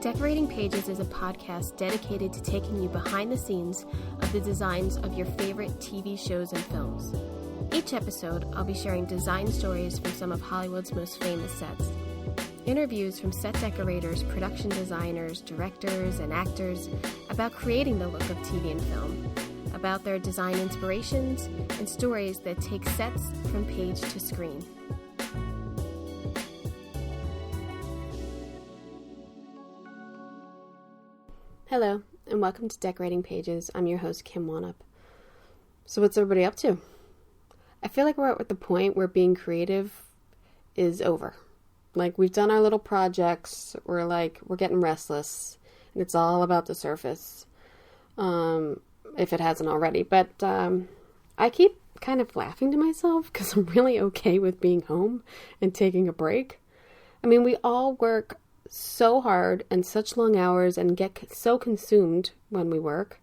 Decorating Pages is a podcast dedicated to taking you behind the scenes of the designs of your favorite TV shows and films. Each episode, I'll be sharing design stories from some of Hollywood's most famous sets, interviews from set decorators, production designers, directors, and actors about creating the look of TV and film, about their design inspirations, and stories that take sets from page to screen. Hello, and welcome to Decorating Pages. I'm your host, Kim Wanup. So what's everybody up to? I feel like we're at the point where being creative is over. Like, we've done our little projects, we're getting restless, and it's all about the surface, if it hasn't already. But I keep kind of laughing to myself because I'm really okay with being home and taking a break. I mean, we all work so hard and such long hours and get so consumed when we work,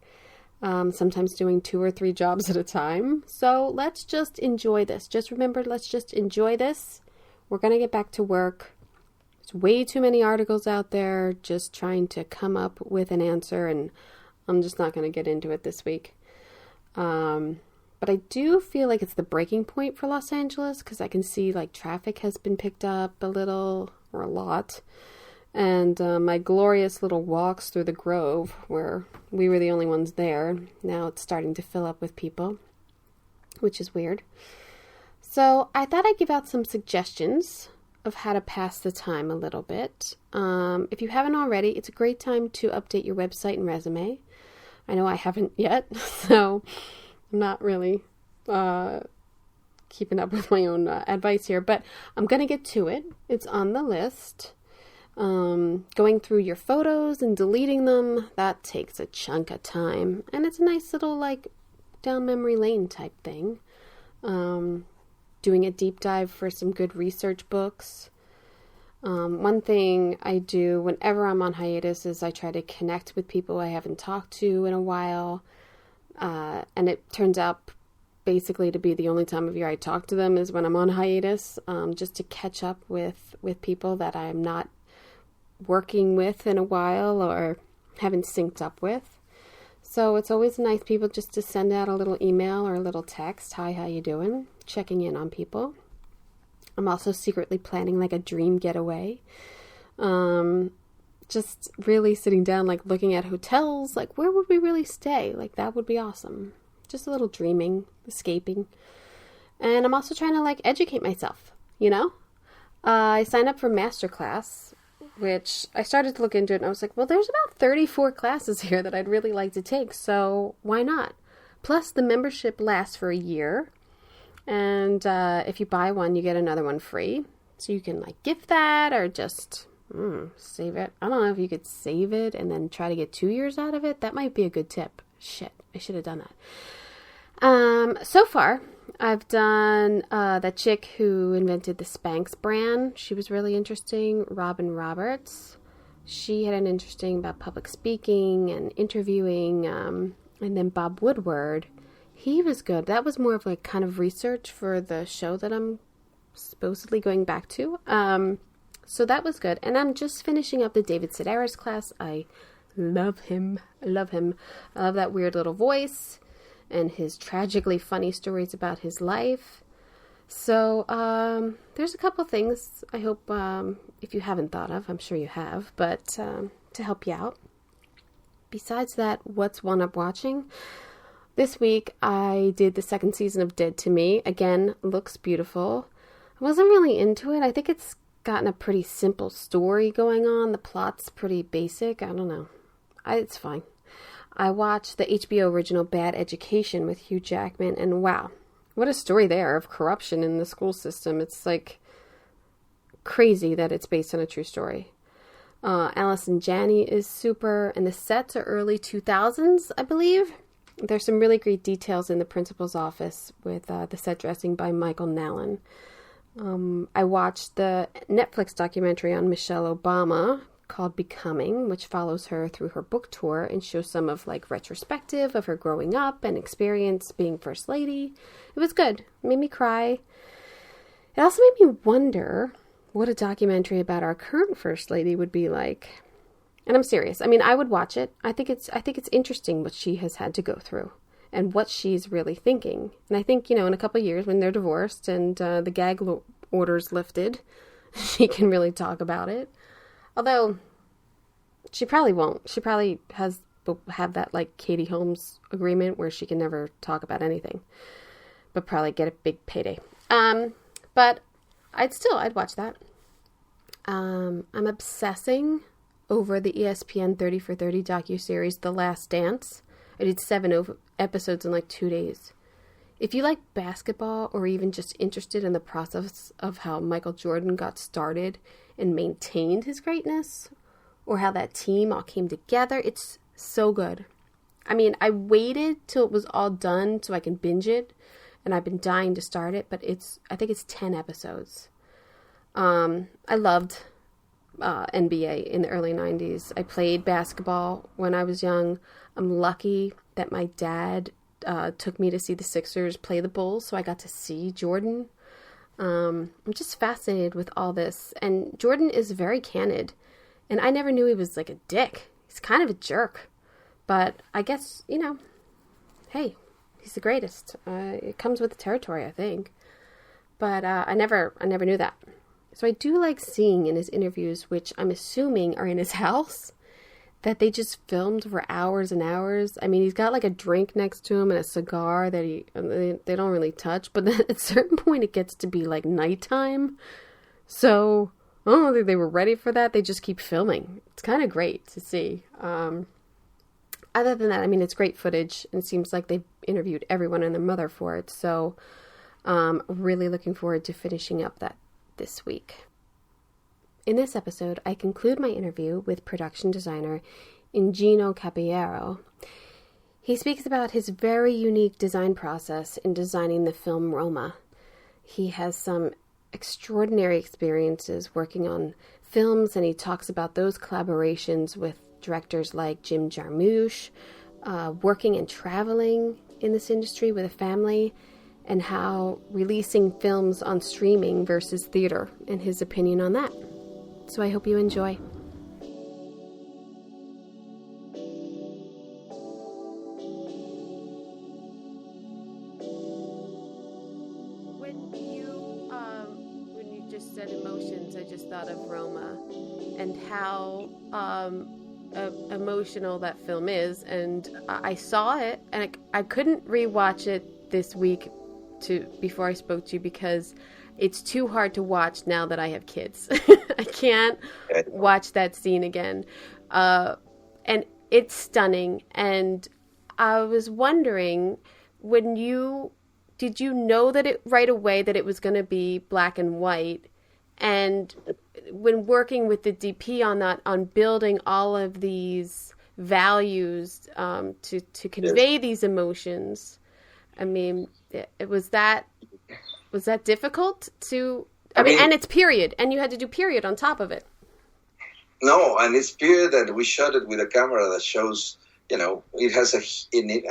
sometimes doing 2 or 3 jobs at a time. So let's just enjoy this. Just remember, let's just enjoy this. We're going to get back to work. There's way too many articles out there just trying to come up with an answer, and I'm just not going to get into it this week. But I do feel like it's the breaking point for Los Angeles because I can see like traffic has been picked up a little or a lot. And my glorious little walks through the Grove, where we were the only ones there, now it's starting to fill up with people, which is weird. So I thought I'd give out some suggestions of how to pass the time a little bit. If you haven't already, it's a great time to update your website and resume. I know I haven't yet, so I'm not really keeping up with my own advice here, but I'm going to get to it. It's on the list. Going through your photos and deleting them, that takes a chunk of time, and it's a nice little like down memory lane type thing. Doing a deep dive for some good research books. One thing I do whenever I'm on hiatus is I try to connect with people I haven't talked to in a while, and it turns out basically to be the only time of year I talk to them is when I'm on hiatus, just to catch up with people that I'm not working with in a while or haven't synced up with. So it's always nice people just to send out a little email or a little text. Hi, how you doing? Checking in on people. I'm also secretly planning like a dream getaway. Just really sitting down, like looking at hotels, like where would we really stay? Like that would be awesome. Just a little dreaming, escaping. And I'm also trying to like educate myself, you know? I signed up for Masterclass, which I started to look into it, and I was like, well, there's about 34 classes here that I'd really like to take, so why not? Plus, the membership lasts for a year, and if you buy one, you get another one free, so you can, like, gift that, or just save it. I don't know if you could save it and then try to get 2 years out of it. That might be a good tip. Shit, I should have done that. So far, I've done that chick who invented the Spanx brand. She was really interesting. Robin Roberts. She had an interesting about public speaking and interviewing. And then Bob Woodward. He was good. That was more of like kind of research for the show that I'm supposedly going back to. So that was good. And I'm just finishing up the David Sedaris class. I love him. I love him. I love that weird little voice and his tragically funny stories about his life. So there's a couple things I hope if you haven't thought of, I'm sure you have, but to help you out. Besides that, what's one up watching? This week I did the 2nd season of Dead to Me. Again, looks beautiful. I wasn't really into it. I think it's gotten a pretty simple story going on. The plot's pretty basic. I don't know. It's fine. I watched the HBO original Bad Education with Hugh Jackman, and wow, what a story there of corruption in the school system. It's like crazy that it's based on a true story. Allison Janney is super, and the sets are early 2000s, I believe. There's some really great details in the principal's office with the set dressing by Michael Nallon. I watched the Netflix documentary on Michelle Obama called Becoming, which follows her through her book tour and shows some of like retrospective of her growing up and experience being first lady. It was good. It made me cry. It also made me wonder what a documentary about our current first lady would be like. And I'm serious. I mean, I would watch it. I think it's interesting what she has had to go through and what she's really thinking. And I think, in a couple of years when they're divorced and the gag order's lifted, she can really talk about it. Although she probably won't. She probably will have that like Katie Holmes agreement where she can never talk about anything, but probably get a big payday. But I'd watch that. I'm obsessing over the ESPN 30 for 30 docuseries, The Last Dance. I did 7 episodes in like 2 days. If you like basketball or even just interested in the process of how Michael Jordan got started and maintained his greatness, or how that team all came together, it's so good. I mean, I waited till it was all done so I can binge it, and I've been dying to start it, but I think it's 10 episodes. I loved NBA in the early 90s. I played basketball when I was young. I'm lucky that my dad took me to see the Sixers play the Bulls, so I got to see Jordan. I'm just fascinated with all this. And Jordan is very candid, and I never knew he was like a dick. He's kind of a jerk. But I guess, hey, he's the greatest. It comes with the territory, I think. But I never knew that. So I do like seeing in his interviews, which I'm assuming are in his house, that they just filmed for hours and hours. I mean, he's got like a drink next to him and a cigar that they don't really touch. But then at a certain point, it gets to be like nighttime. So I don't think they were ready for that. They just keep filming. It's kind of great to see. Other than that, I mean, it's great footage. And it seems like they've interviewed everyone and their mother for it. So really looking forward to finishing up that this week. In this episode, I conclude my interview with production designer Eugenio Caballero. He speaks about his very unique design process in designing the film Roma. He has some extraordinary experiences working on films, and he talks about those collaborations with directors like Jim Jarmusch, working and traveling in this industry with a family, and how releasing films on streaming versus theater, and his opinion on that. So I hope you enjoy. When you just said emotions, I just thought of Roma and how emotional that film is. And I saw it, and I couldn't rewatch it this week before I spoke to you because it's too hard to watch now that I have kids. I can't watch that scene again. And it's stunning. And I was wondering, did you know that it right away that it was going to be black and white? And when working with the DP on that, on building all of these values to convey these emotions, I mean, was that difficult to? I mean, and it's period, and you had to do period on top of it. No, and it's period, and we shot it with a camera that shows, it has a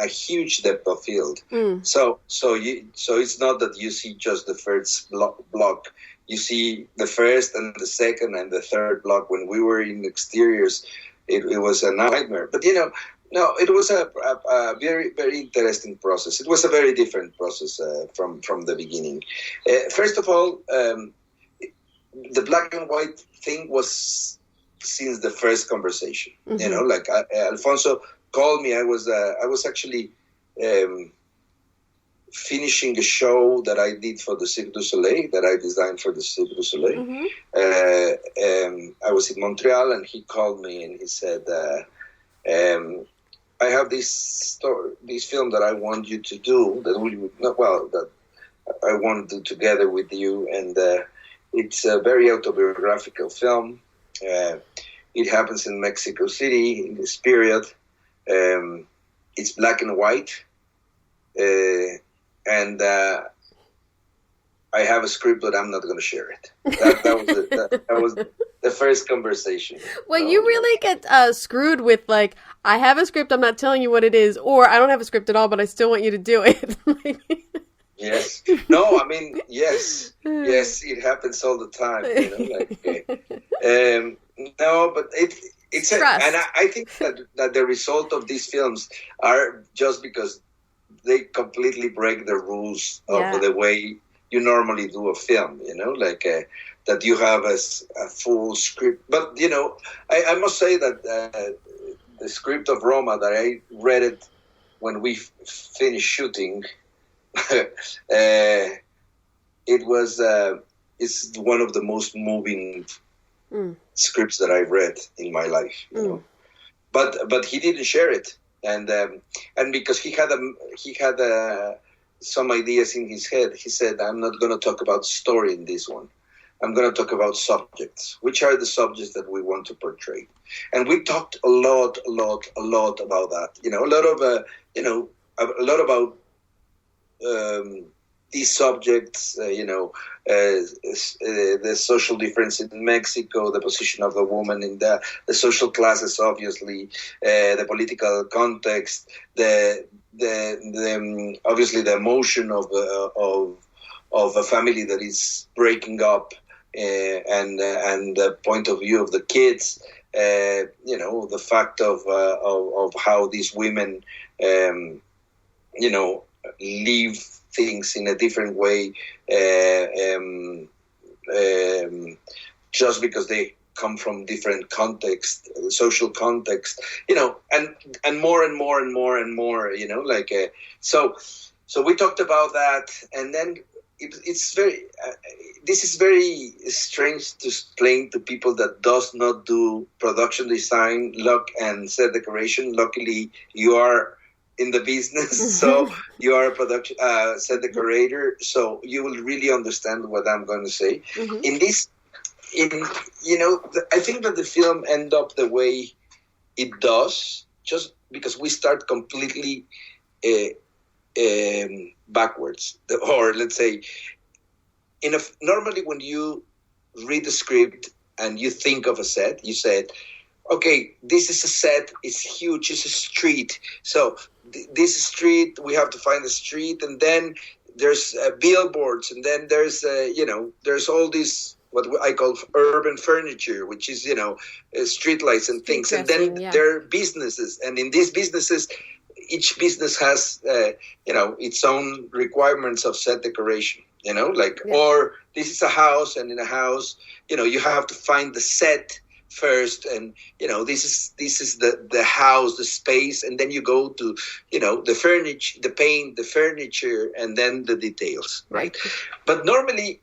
huge depth of field. So it's not that you see just the first block. You see the first and the second and the third block. When we were in exteriors, it was a nightmare. But no, it was a very, very interesting process. It was a very different process from the beginning. First of all, the black and white thing was since the first conversation. Mm-hmm. Alfonso called me. I was actually finishing a show that I did for the Cirque du Soleil, that I designed for the Cirque du Soleil. Mm-hmm. I was in Montreal, and he called me and he said, I have this film that I want you to do, that I want to do together with you, and it's a very autobiographical film. It happens in Mexico City in this period. It's black and white, and I have a script, but I'm not going to share it. That was the first conversation. Well, you really get screwed with, like, I have a script, I'm not telling you what it is, or I don't have a script at all, but I still want you to do it. Yes. No, I mean, yes, it happens all the time. No, but trust. And I think that the result of these films are just because they completely break the rules of the way you normally do a film, like that you have a full script. But, I must say that the script of Roma, that I read it when we finished shooting, it's one of the most moving scripts that I've read in my life, But he didn't share it. And because he had some ideas in his head, he said, "I'm not going to talk about story in this one. I'm going to talk about subjects. Which are the subjects that we want to portray?" And we talked a lot about that. A lot about these subjects. The social difference in Mexico, the position of the woman in the social classes, obviously, the political context, the obviously the emotion of a family that is breaking up, and the point of view of the kids. The fact of how these women, leave things in a different way, just because they come from different context, social context, and more and more and more and more, so we talked about that, and then it's very. This is very strange to explain to people that does not do production design, look, and set decoration. Luckily, you are in the business, so you are a production set decorator, so you will really understand what I'm going to say. I think that the film end up the way it does just because we start completely backwards, or let's say, normally when you read the script and you think of a set, you said, okay, this is a set, it's huge, it's a street. So this street, we have to find a street, and then there's billboards, and then there's, there's all this, what I call urban furniture, which is, street lights and things. And then there are businesses, and in these businesses, each business has, its own requirements of set decoration, or this is a house, and in a house, you have to find the set first, and this is the house, the space, and then you go to the furniture, the paint, the furniture, and then the details, right? But normally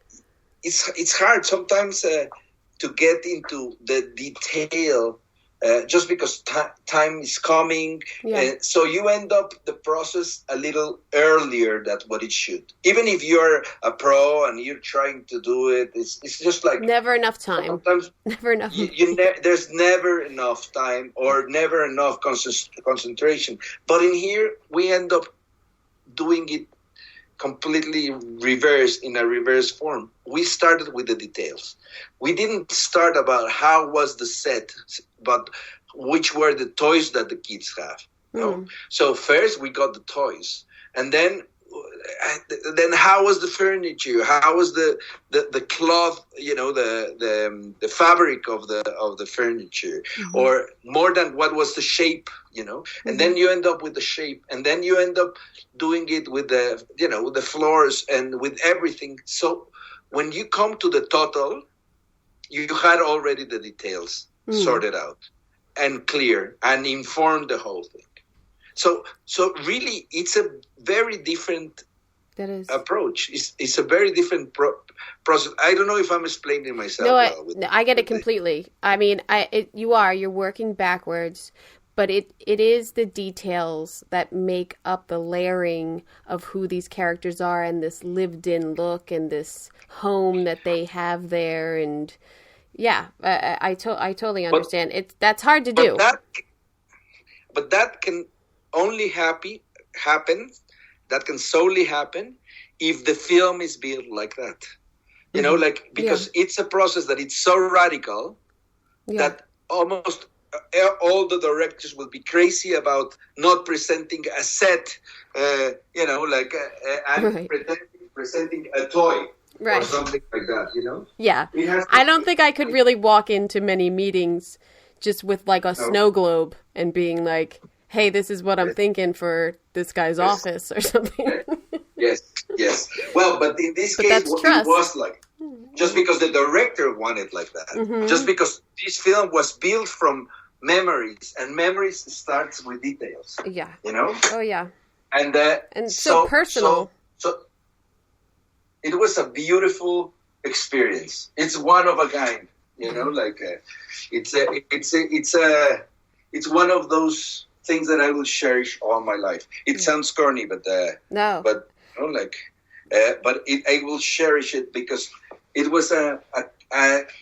it's hard sometimes to get into the detail, just because time is coming, so you end up the process a little earlier than what it should. Even if you're a pro and you're trying to do it, it's just like never enough time. Sometimes never enough. There's never enough time or never enough concentration. But in here, we end up doing it completely in a reverse form. We started with the details. We didn't start about how was the set, but which were the toys that the kids have. So first we got the toys, and then how was the furniture? How was the cloth? The fabric of the furniture, or more than what was the shape? And then you end up with the shape, and then you end up doing it with the floors and with everything. So when you come to the total, you had already the details sorted out and clear and informed the whole thing. So really, it's a very different approach. It's a very different process. I don't know if I'm explaining myself well. No, I get it completely. I mean, you're working backwards, but it is the details that make up the layering of who these characters are, and this lived-in look, and this home that they have there, and I totally understand. That's hard to do. But that can only happen. That can solely happen if the film is built like that. Because it's a process that it's so radical that almost all the directors will be crazy about not presenting a set, and presenting a toy. Or something like that, Yeah. I don't think I could really walk into many meetings just with like a snow globe and being like, hey, this is what I'm thinking for this guy's office or something. Yes. Well, but in this case, it was like, just because the director wanted like that, just because this film was built from memories, and memories starts with details. Yeah. You know? Oh, yeah. And so personal. So it was a beautiful experience. It's one of a kind, you know, like it's one of those things that I will cherish all my life. It sounds corny, but no, but you know, like, I will cherish it because it was a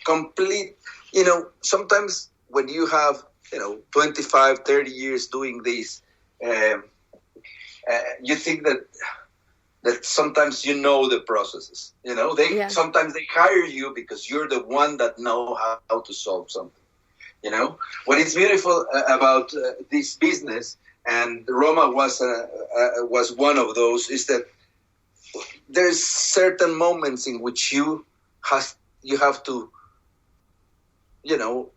complete, you know, sometimes when you have, you know, 25, 30 years doing this, you think that sometimes you know the processes, you know, sometimes they hire you because you're the one that know how to solve something, you know. What is beautiful about this business, and Roma was one of those, is that there's certain moments in which you have to, you know,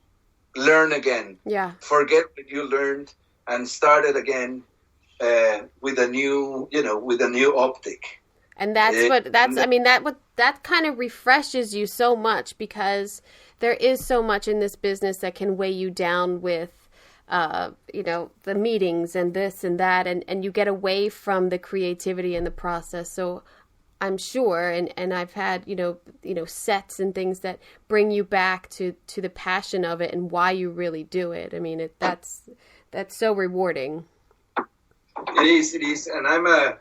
learn again. Yeah. Forget what you learned and start it again with a new optic. And that kind of refreshes you so much, because there is so much in this business that can weigh you down with, you know, the meetings and this and that, and you get away from the creativity and the process. So I'm sure, and I've had, you know, sets and things that bring you back to the passion of it and why you really do it. I mean, that's so rewarding. It is, and I've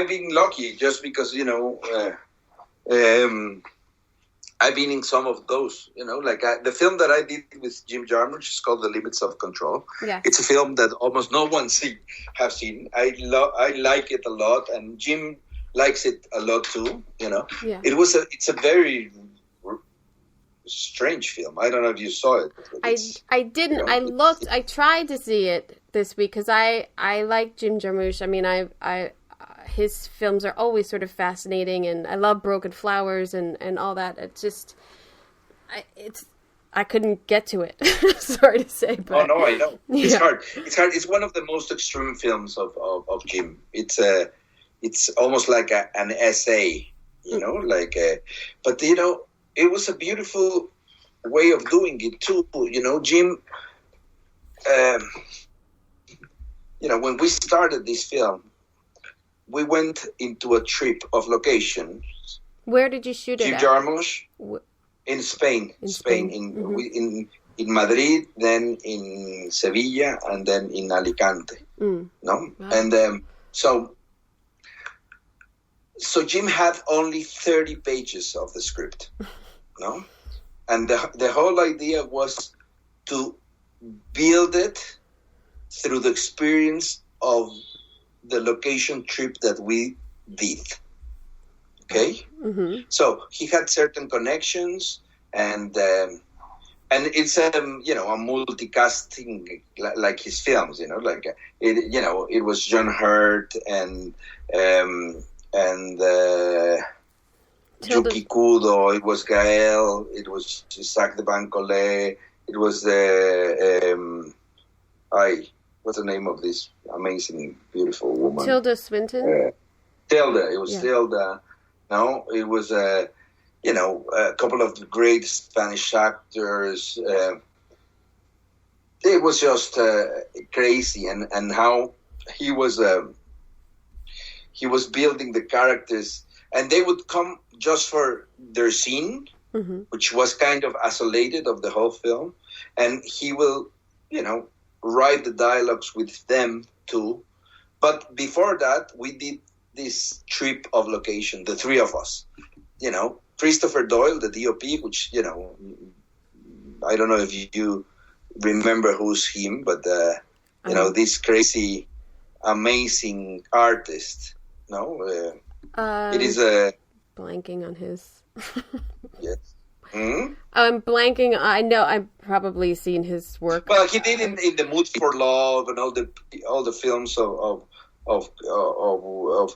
been lucky just because, you know, I've been in some of those, you know, like the film that I did with Jim Jarmusch is called The Limits of Control. Yeah. It's a film that almost no one have seen. I like it a lot, and Jim likes it a lot too, you know. Yeah. It's a very strange film. I don't know if you saw it. I didn't. You know, I tried to see it this week because I like Jim Jarmusch. I mean, I his films are always sort of fascinating, and I love Broken Flowers and all that. It's just, I couldn't get to it. Sorry to say, but oh no, I know it's hard. It's hard. It's one of the most extreme films of Jim. It's almost like an essay, you know, like. But you know, it was a beautiful way of doing it too. You know, Jim. You know, when we started this film, we went into a trip of locations. Where did you shoot it? Jim Jarmusch in Spain. In Madrid, then in Sevilla, and then in Alicante. No, wow. And so Jim had only 30 pages of the script. No, and the whole idea was to build it through the experience of the location trip that we did. Okay, so he had certain connections, and it's you know, a multicasting like his films. You know, like it. You know, it was John Hurt and Yuki Kudo. It was Gael. It was Isaac de Bancolé. It was what's the name of this amazing, beautiful woman? Tilda Swinton? Tilda. It was Tilda. No, it was, you know, a couple of great Spanish actors. It was just crazy, and how he was building the characters, and they would come just for their scene, which was kind of isolated of the whole film, and he will, you know, write the dialogues with them too. But before that, we did this trip of location, the three of us. You know, Christopher Doyle, the DOP, which, you know, I don't know if you remember who's him, but, you know, this crazy, amazing artist. No? It is a... Blanking on his... Yes. Hmm? I'm blanking. I know I've probably seen his work. Well, he did in The Mood for Love and all the films of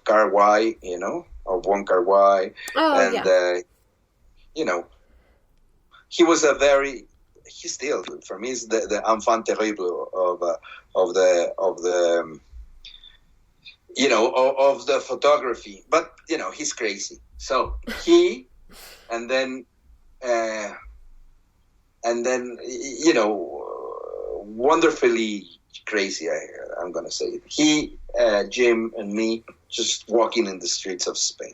Kar-wai, you know, of Wong Kar-wai. Oh, and, you know, he was he's still, for me, is the enfant terrible of the of the photography. But he's crazy. So he, and then wonderfully crazy. I'm gonna say it. He, Jim, and me just walking in the streets of Spain,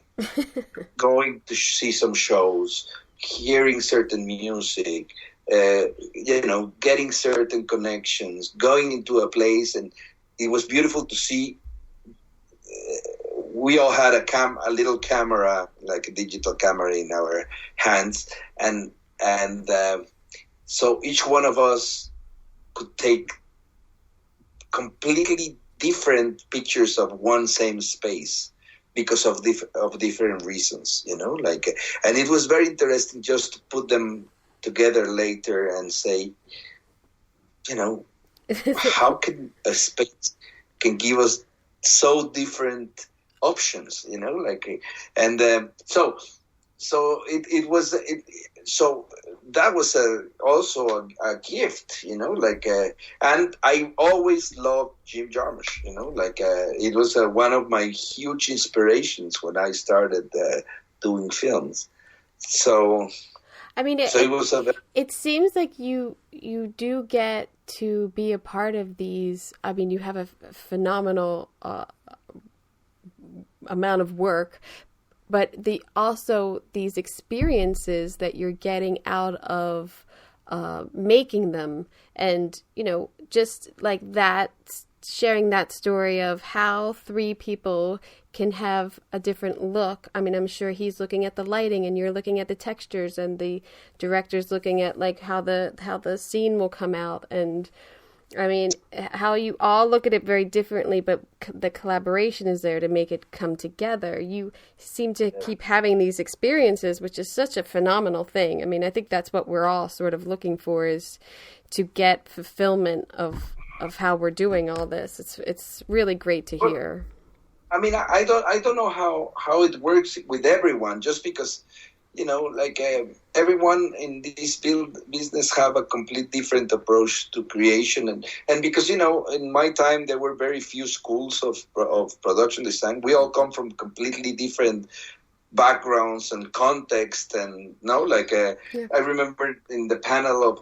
going to see some shows, hearing certain music, getting certain connections, going into a place, and it was beautiful to see. We all had a little camera, like a digital camera, in our hands, and so each one of us could take completely different pictures of one same space because of different reasons, and it was very interesting just to put them together later and say, how can a space can give us so different options, so that was also a gift, and I always loved Jim Jarmusch, it was one of my huge inspirations when I started doing films. So, I mean, it seems like you do get to be a part of these. I mean, you have a phenomenal amount of work, but also these experiences that you're getting out of making them, and just like that, sharing that story of how three people can have a different look. I mean, I'm sure he's looking at the lighting and you're looking at the textures, and the director's looking at like how the scene will come out, and I mean, how you all look at it very differently, but the collaboration is there to make it come together. You seem to keep having these experiences, which is such a phenomenal thing. I mean, I think that's what we're all sort of looking for, is to get fulfillment of how we're doing all this. It's really great to hear. I mean, I don't know how it works with everyone, just because, everyone in this business have a complete different approach to creation. And because, in my time, there were very few schools of production design. We all come from completely different backgrounds and context. And I remember in the panel of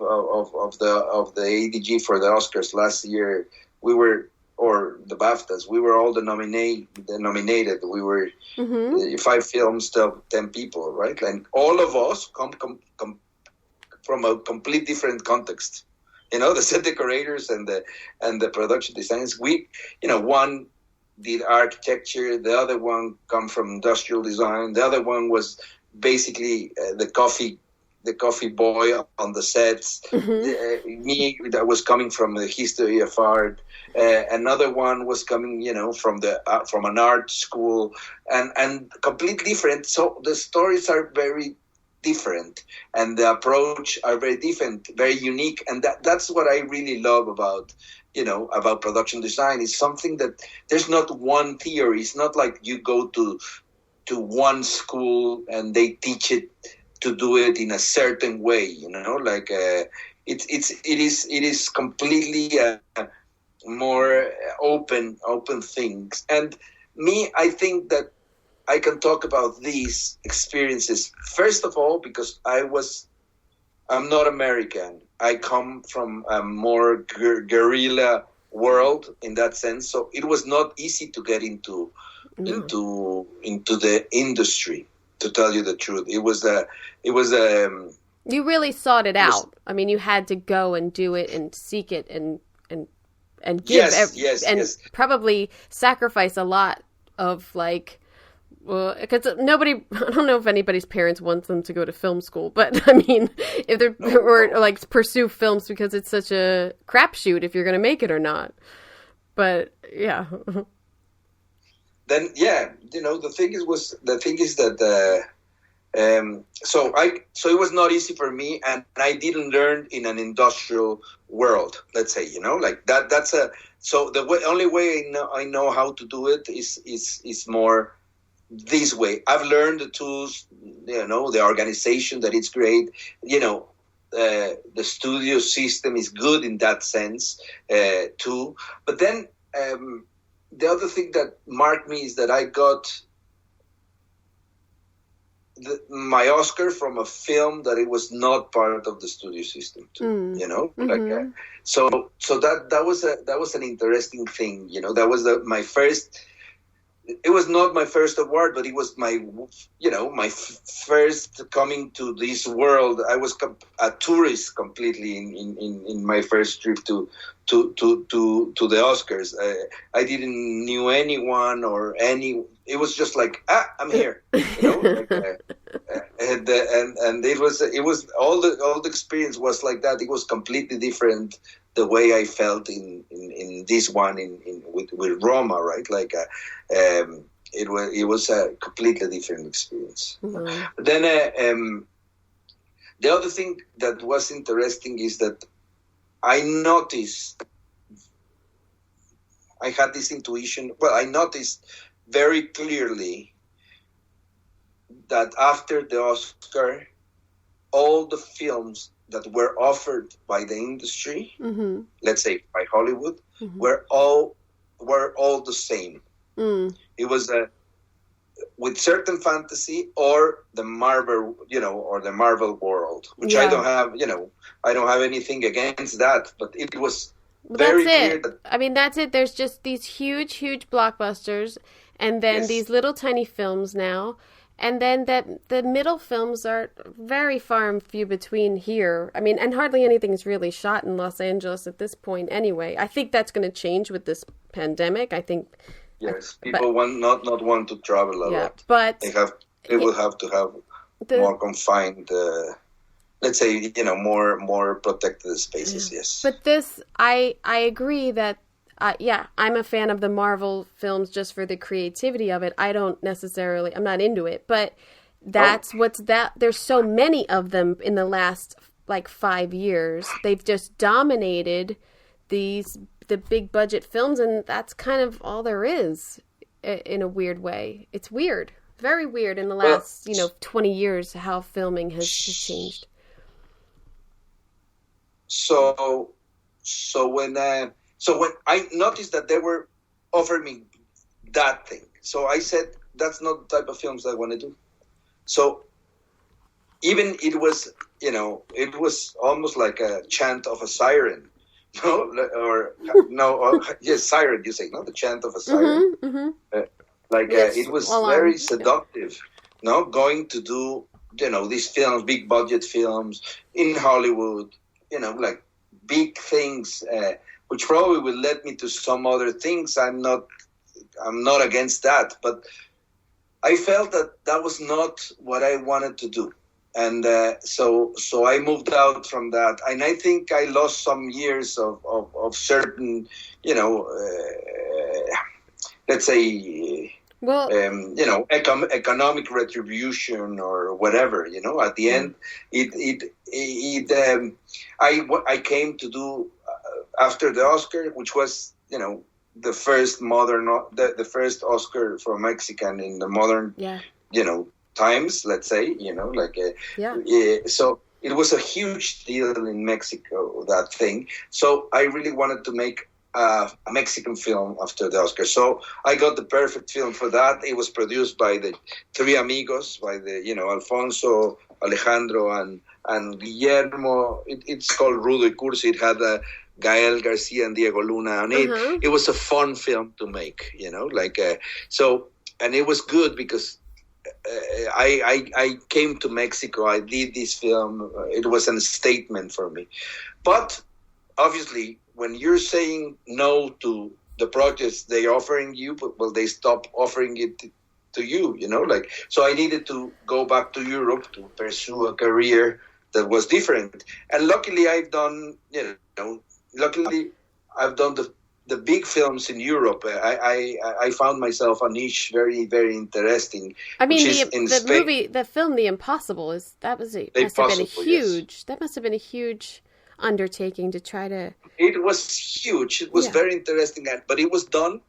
the ADG for the Oscars last year, or the BAFTAs, we were all nominated. We were 5 films, 10 people, right? And all of us come from a complete different context. The set decorators and the production designers. We, one did architecture, the other one come from industrial design, the other one was basically the coffee boy on the sets. Me, that was coming from the history of art. Another one was coming, from an art school, and completely different. So the stories are very different, and the approach are very different, very unique, and that's what I really love about production design. Is something that there's not one theory. It's not like you go to one school and they teach it to do it in a certain way, it is completely more open things. And me, I think that I can talk about these experiences first of all because I'm not American. I come from a more guerrilla world in that sense, so it was not easy to get into the industry. To tell you the truth, it was you really sought it out. I mean, you had to go and do it and seek it and give yes. Probably sacrifice a lot of because nobody, I don't know if anybody's parents wants them to go to film school, but I mean, if they're or pursue films because it's such a crapshoot if you're going to make it or not. But yeah. Then the thing is that so it was not easy for me, and I didn't learn in an industrial world. Let's say that's so the only way I know how to do it is more this way. I've learned the tools, the organization that it's great, the studio system is good in that sense too. But then the other thing that marked me is that I got my Oscar from a film that it was not part of the studio system too. So that was an interesting thing. That was my first. It was not my first award, but it was my first coming to this world. I was a tourist completely in my first trip to the Oscars. I didn't knew anyone or any. It was just like I'm here, and it was all the experience was like that. It was completely different the way I felt in this one with Roma, right? Like it was a completely different experience. Mm-hmm. But then the other thing that was interesting is that I noticed I had this intuition. Well, I noticed very clearly that after the Oscar, all the films that were offered by the industry, mm-hmm. let's say by Hollywood, mm-hmm. were all the same. Mm. It was with certain fantasy or the Marvel, or the Marvel world, which I don't have, I don't have anything against that, but it was very clear. That's it. There's just these huge, huge blockbusters, and then these little tiny films now. And then the middle films are very far and few between here. And hardly anything is really shot in Los Angeles at this point anyway. I think that's going to change with this pandemic. I think. Yes, people not want to travel a lot. But they will have to have more confined, let's say, more protected spaces. Yes. But this, I agree that. I'm a fan of the Marvel films just for the creativity of it. I'm not into it, but there's so many of them in the last 5 years. They've just dominated the big budget films, and that's kind of all there is in a weird way. It's weird, very weird in the last, 20 years, how filming has changed. So when I noticed that they were offering me that thing, so I said, that's not the type of films I want to do. So even it was almost like a chant of a siren. Siren, you say, no, the chant of a siren. Mm-hmm, mm-hmm. It was very seductive, going to do, these films, big budget films in Hollywood, big things, which probably will lead me to some other things. I'm not against that, but I felt that was not what I wanted to do. And so I moved out from that. And I think I lost some years of certain, let's say, economic retribution or whatever, at the end, I came to do, after the Oscar, which was, the first the first Oscar for a Mexican in the modern, times, let's say, so it was a huge deal in Mexico, that thing. So I really wanted to make a Mexican film after the Oscar. So I got the perfect film for that. It was produced by the three amigos, by the, Alfonso, Alejandro, and Guillermo. It's called Rudo y Cursi. It had Gael Garcia and Diego Luna on it. Uh-huh. It was a fun film to make, so, and it was good because I came to Mexico. I did this film. It was a statement for me. But obviously, when you're saying no to the projects they're offering you, they stop offering it to you, So I needed to go back to Europe to pursue a career that was different. And luckily, I've done, I've done the big films in Europe. I found myself a niche very, very interesting. The film The Impossible must have been a huge undertaking to try to. It was huge. It was very interesting, but it was done.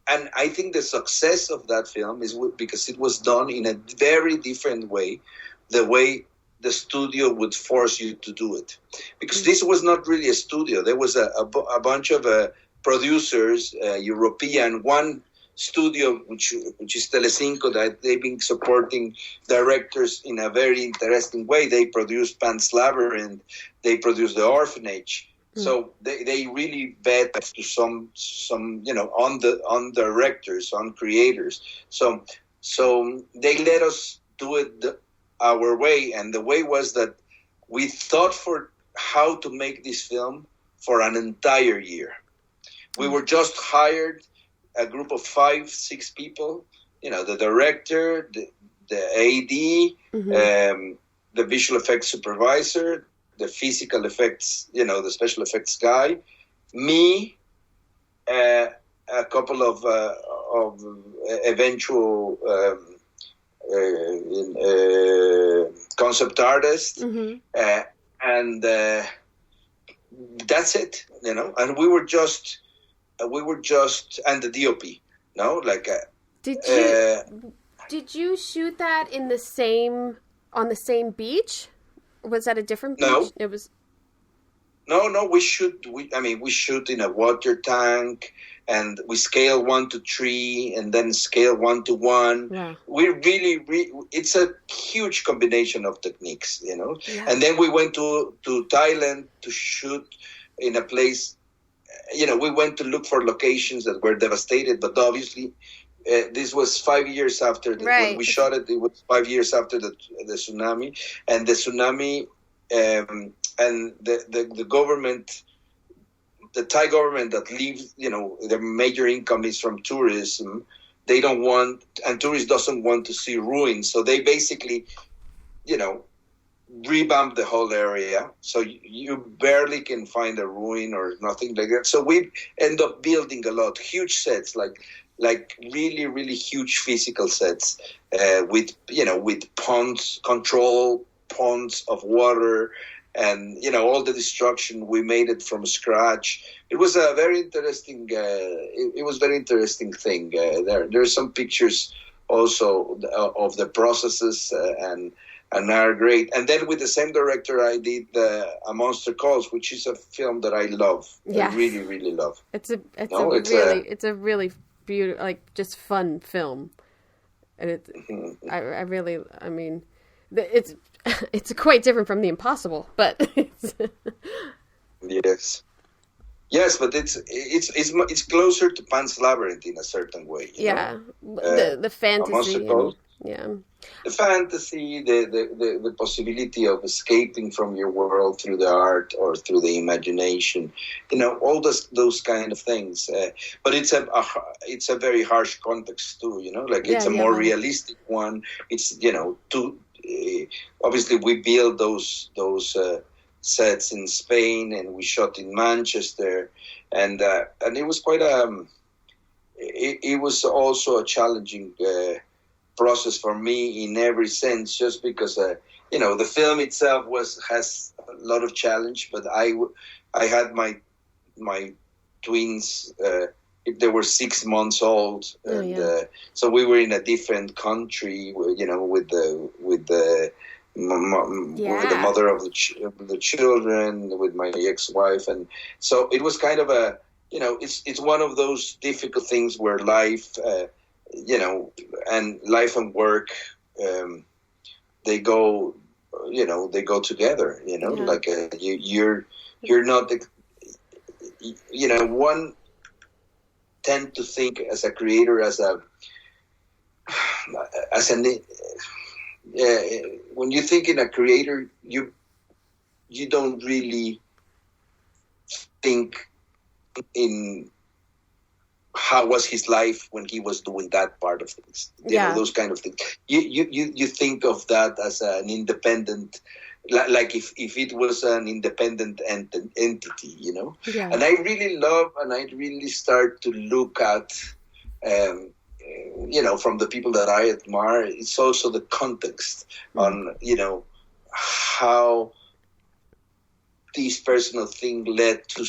And I think the success of that film is because it was done in a very different way, the way the studio would force you to do it, because this was not really a studio. There was a bunch of producers, European, one studio which is Telecinco, that they've been supporting directors in a very interesting way. They produced Pan's Labyrinth, they produced The Orphanage. So they really bet to some on directors, on creators. So they let us do it our way, and the way was that we thought for how to make this film for an entire year. We were just hired a group of 5-6 people, the director, the AD, the visual effects supervisor, the physical effects, the special effects guy, me, a couple of eventual concept artists, and that's it, and we were just and the DOP, did you shoot that on the same beach? Was that a different beach? No. It was. No, we shoot in a water tank, and we scale 1 to 3, and then scale 1 to 1. Yeah. We really, it's a huge combination of techniques, Yeah. And then we went to Thailand to shoot in a place, we went to look for locations that were devastated, but obviously this was 5 years after when we shot it. It was 5 years after the tsunami, and the tsunami, and the government, the Thai government that leaves, their major income is from tourism. They don't want, and tourists doesn't want to see ruins, so they basically, revamp the whole area. So you barely can find a ruin or nothing like that. So we end up building a lot, huge sets, like really, really huge physical sets, with ponds, control ponds of water, and all the destruction. We made it from scratch. It was a very interesting. It was very interesting thing. There are some pictures also of the processes, and are great. And then with the same director, I did A Monster Calls, which is a film that I love. Yes. I really, really love. It's a really beautiful, just fun film, and it's quite different from The Impossible, but yes, but it's closer to Pan's Labyrinth in a certain way. The fantasy, the fantasy, the possibility of escaping from your world through the art or through the imagination, all those kind of things. But it's a very harsh context too, it's a more realistic one. It's obviously we built those sets in Spain, and we shot in Manchester, and it was quite it was also a challenging process for me in every sense, just because the film itself has a lot of challenge, but I had my twins. They were 6 months old, and so we were in a different country, with the mother of the children, with my ex-wife, and so it was kind of a it's one of those difficult things where life and life and work they go together, you're not one tend to think as a creator when you think in a creator, you don't really think in how was his life when he was doing that part of things. Those kind of things. You think of that as an independent, like if it was an independent entity, And I really love, and I really start to look at, from the people that I admire, it's also the context on, how this personal thing led to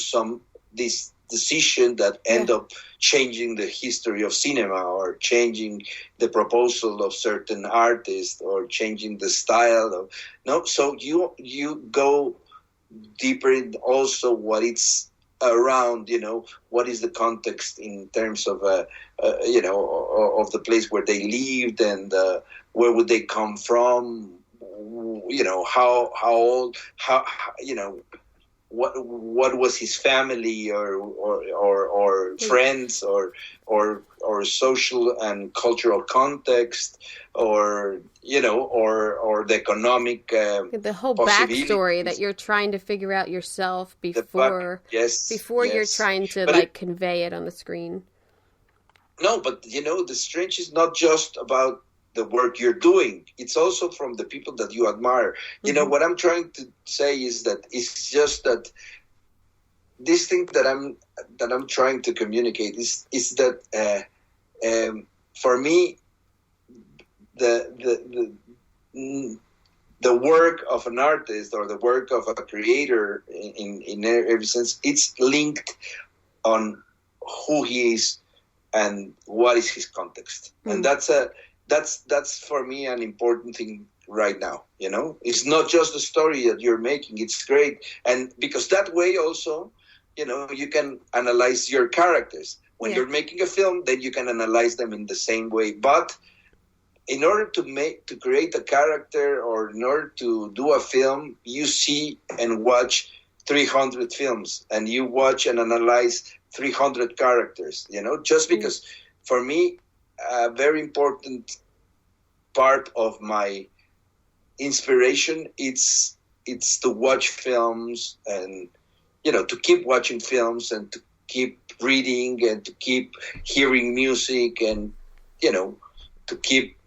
this decision that end up changing the history of cinema, or changing the proposal of certain artists, or changing the style of no. So you go deeper in also what it's around, what is the context in terms of of the place where they lived, and where would they come from, how old, how what was his family, or friends, or social and cultural context, or the economic the whole backstory that you're trying to figure out yourself before you're trying to convey it on the screen. No, but the strange is not just about the work you're doing. It's also from the people that you admire. What I'm trying to say is that it's just that this thing that I'm trying to communicate is that for me, the work of an artist, or the work of a creator in every sense, it's linked on who he is and what is his context. And that's for me an important thing right now. It's not just the story that you're making. It's great. And because that way also, you can analyze your characters. When you're making a film, then you can analyze them in the same way. But in order to create a character, or in order to do a film, you see and watch 300 films, and you watch and analyze 300 characters, just because for me, a very important part of my inspiration, it's to watch films, and to keep watching films, and to keep reading, and to keep hearing music, and to keep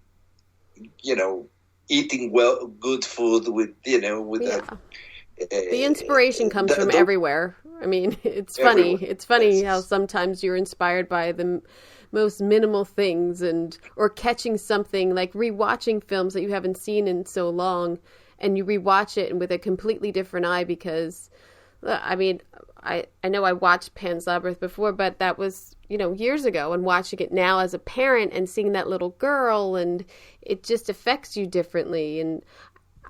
eating good food with the inspiration comes from everywhere. I mean, it's funny. It's funny how sometimes you're inspired by the most minimal things, or catching something, like rewatching films that you haven't seen in so long, and you rewatch it with a completely different eye, because I mean, I know I watched Pan's Labyrinth before, but that was, years ago, and watching it now as a parent and seeing that little girl, and it just affects you differently. And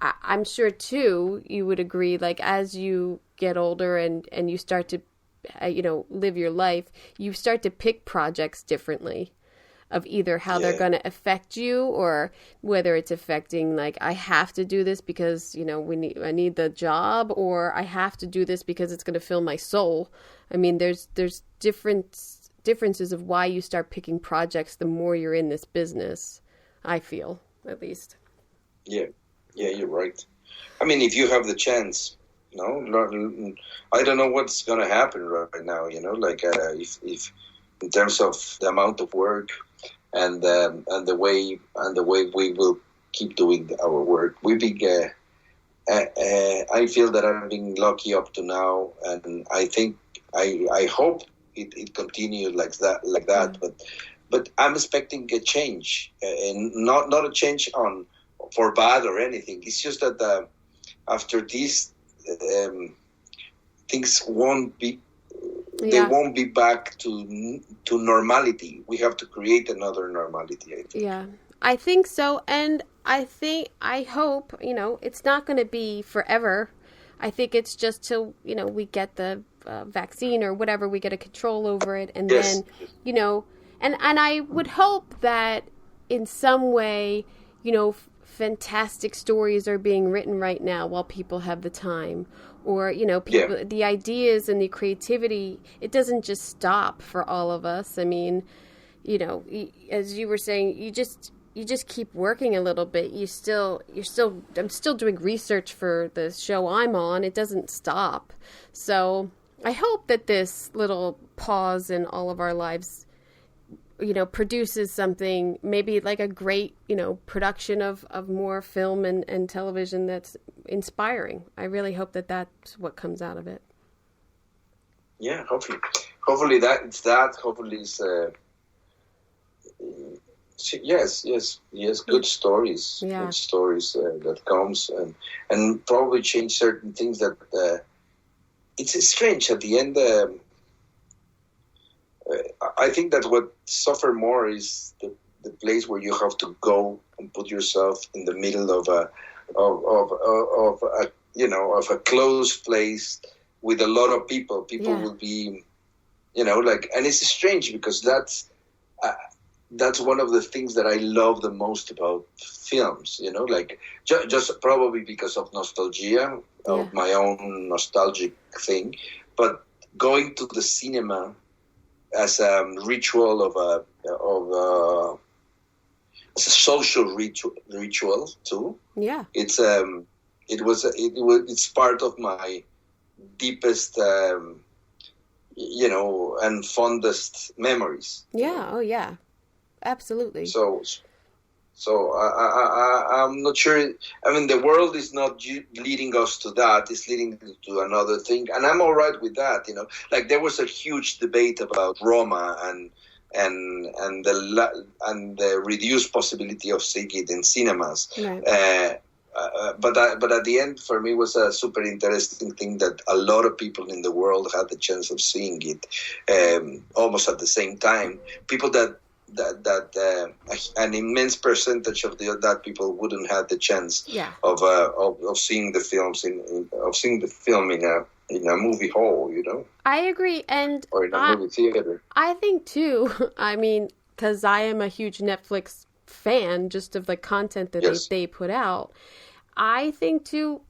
I'm sure too, you would agree, like as you get older and you start to, live your life, you start to pick projects differently, of either how they're going to affect you, or whether it's affecting, like, I have to do this because, I need the job, or I have to do this because it's going to fill my soul. I mean, there's differences of why you start picking projects the more you're in this business, I feel, at least. Yeah, you're right. I mean, if you have the chance, I don't know what's going to happen right now, if in terms of the amount of work, and the way we will keep doing our work. I feel that I've been lucky up to now, and I think I hope it continues like that. But I'm expecting a change, and not a change for bad or anything. It's just that after this, things won't be. They won't be back to normality. We have to create another normality, I think. Yeah, I think so. And I hope, it's not going to be forever. I think it's just till, we get the vaccine or whatever, we get a control over it. And then, and I would hope that in some way, fantastic stories are being written right now while people have the time. Or, people, the ideas and the creativity, it doesn't just stop for all of us. I mean, as you were saying, you just keep working a little bit. I'm still doing research for the show I'm on. It doesn't stop. So I hope that this little pause in all of our lives, produces something, maybe like a great, production of more film and television that's inspiring. I really hope that that's what comes out of it. Yeah, hopefully that's that. Hopefully it's yes, good stories, that comes and probably change certain things that it's strange at the end. I think that what suffer more is the place where you have to go and put yourself in the middle of a closed place with a lot of people. People will be, and it's strange because that's one of the things that I love the most about films, just probably because of nostalgia, of my own nostalgic thing, but going to the cinema as a ritual as a social ritual too. Yeah, it's part of my deepest, and fondest memories. Yeah. Oh, yeah. Absolutely. So I'm not sure. I mean, the world is not leading us to that. It's leading to another thing, and I'm all right with that. Like there was a huge debate about Roma and the reduced possibility of seeing it in cinemas. Right. But at the end, for me, was a super interesting thing that a lot of people in the world had the chance of seeing it almost at the same time. People that an immense percentage of that people wouldn't have the chance of seeing the films of seeing the film in a movie hall, I agree, or in a movie theater. I think too. I mean, because I am a huge Netflix fan, just of the content that they put out. I think too,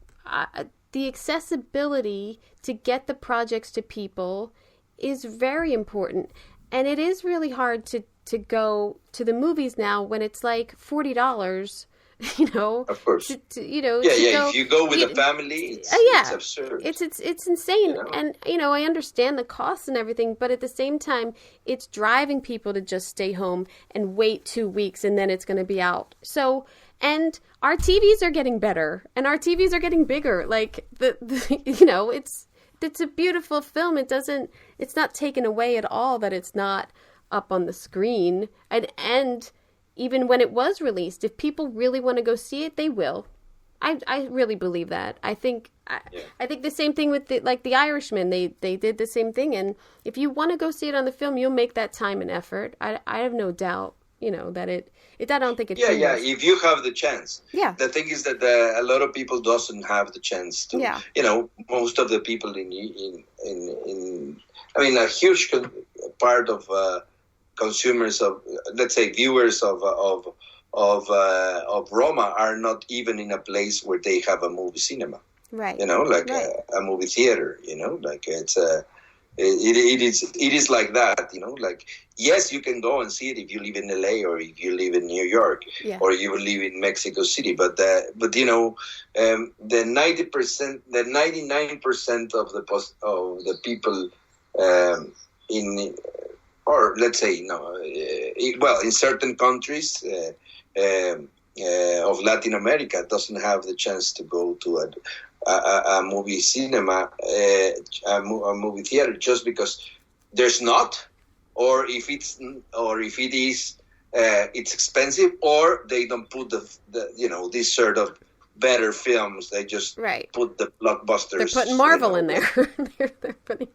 the accessibility to get the projects to people is very important, and it is really hard to go to the movies now when it's like $40. Of course. If you go with a family, it's absurd. It's insane. And, I understand the costs and everything, but at the same time, it's driving people to just stay home and wait 2 weeks and then it's going to be out. So, and our TVs are getting better and our TVs are getting bigger. Like, it's a beautiful film. It's not taken away at all that it's not up on the screen. And even when it was released, if people really want to go see it, they will. I really believe that. I think the same thing with the Irishman. They did the same thing, and if you want to go see it on the film, you'll make that time and effort. I have no doubt, that it. I don't think it. Yeah. If you have the chance. Yeah. The thing is that a lot of people doesn't have the chance to. Yeah. Most of the people in a huge part of. Consumers of, let's say, viewers of Roma are not even in a place where they have a movie cinema, right? A movie theater. Like it is like that. Like yes, you can go and see it if you live in LA or if you live in New York or you live in Mexico City. But the 90%, the 99% of the people or let's say, in certain countries of Latin America doesn't have the chance to go to a movie cinema, a movie theater, just because there's not, or if it is, it's expensive, or they don't put this sort of better films. They just put the blockbusters. They're putting Marvel in there.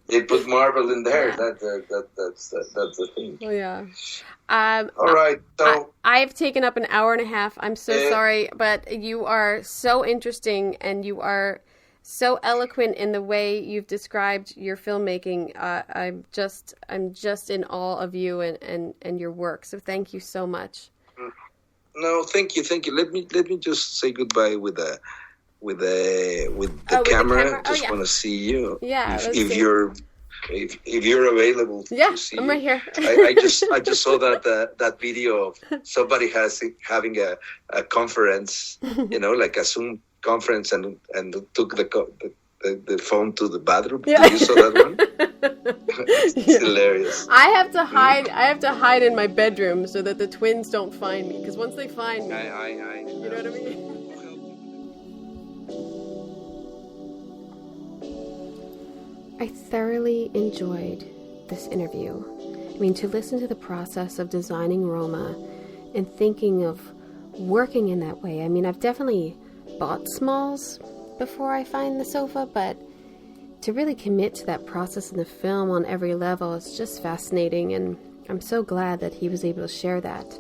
They put Marvel in there. Yeah. That's the thing. Oh yeah. All right. So I've taken up an hour and a half. I'm so sorry, but you are so interesting and you are so eloquent in the way you've described your filmmaking. I'm just in awe of you and your work. So thank you so much. No, thank you. Let me just say goodbye with the camera. Just want to see you. Yeah, if you're available to see. I'm right here. I just saw that video of somebody having a conference, like a Zoom conference, and took the phone to the bathroom. Yeah. You saw that one? It's hilarious. I have to hide in my bedroom so that the twins don't find me. Because once they find me, you know what I mean? I thoroughly enjoyed this interview. I mean, to listen to the process of designing Roma and thinking of working in that way. I mean, I've definitely bought smalls before I find the sofa, but to really commit to that process in the film on every level is just fascinating, and I'm so glad that he was able to share that.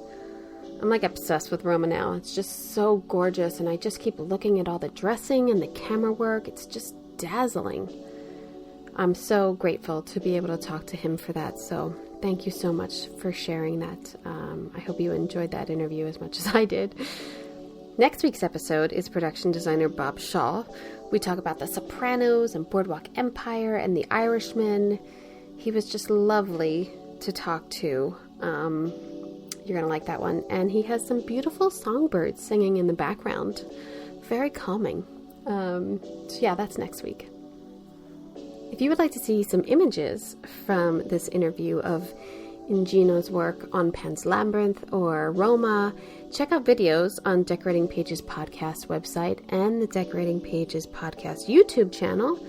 I'm like obsessed with Roma now. It's just so gorgeous, and I just keep looking at all the dressing and the camera work. It's just dazzling. I'm so grateful to be able to talk to him for that. So thank you so much for sharing that. I hope you enjoyed that interview as much as I did. Next week's episode is production designer Bob Shaw. We talk about The Sopranos and Boardwalk Empire and The Irishman. He was just lovely to talk to. You're going to like that one. And he has some beautiful songbirds singing in the background. Very calming. So yeah, that's next week. If you would like to see some images from this interview of Eugenio's work on Pan's Labyrinth or Roma, check out videos on Decorating Pages podcast website and the Decorating Pages podcast YouTube channel.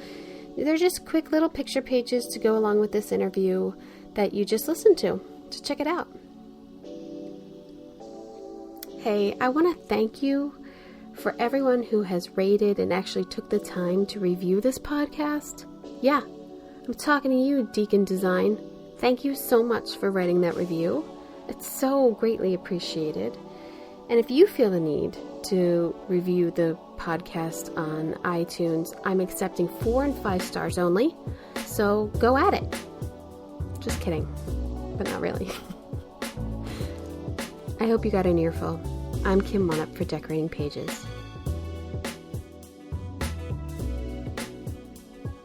They're just quick little picture pages to go along with this interview that you just listened to. So check it out. Hey, I want to thank you for everyone who has rated and actually took the time to review this podcast. Yeah, I'm talking to you, Deacon Design. Thank you so much for writing that review. It's so greatly appreciated. And if you feel the need to review the podcast on iTunes, I'm accepting 4 and 5 stars only. So go at it. Just kidding, but not really. I hope you got an earful. I'm Kim Monup for Decorating Pages.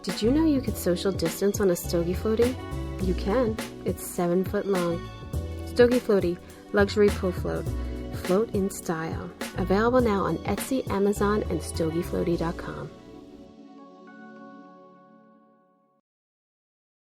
Did you know you could social distance on a Stogie Floaty? You can. It's 7 foot long. Stogie Floaty, luxury pull float. Float in style. Available now on Etsy, Amazon, and StogieFloaty.com.